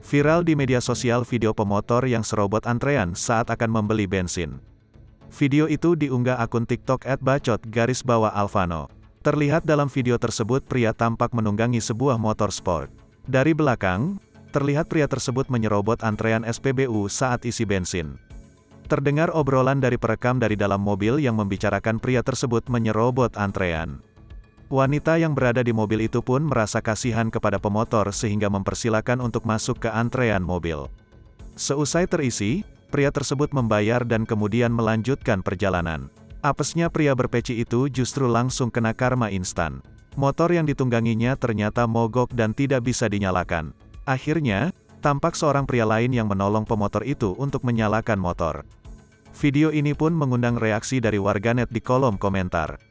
Viral di media sosial video pemotor yang serobot antrean saat akan membeli bensin. Video itu diunggah akun TikTok @bacot_alvano. Terlihat dalam video tersebut pria tampak menunggangi sebuah motor sport. Dari belakang, terlihat pria tersebut menyerobot antrean SPBU saat isi bensin. Terdengar obrolan dari perekam dari dalam mobil yang membicarakan pria tersebut menyerobot antrean. Wanita yang berada di mobil itu pun merasa kasihan kepada pemotor sehingga mempersilakan untuk masuk ke antrean mobil. Seusai terisi, pria tersebut membayar dan kemudian melanjutkan perjalanan. Apesnya pria berpeci itu justru langsung kena karma instan. Motor yang ditungganginya ternyata mogok dan tidak bisa dinyalakan. Akhirnya, tampak seorang pria lain yang menolong pemotor itu untuk menyalakan motor. Video ini pun mengundang reaksi dari warganet di kolom komentar.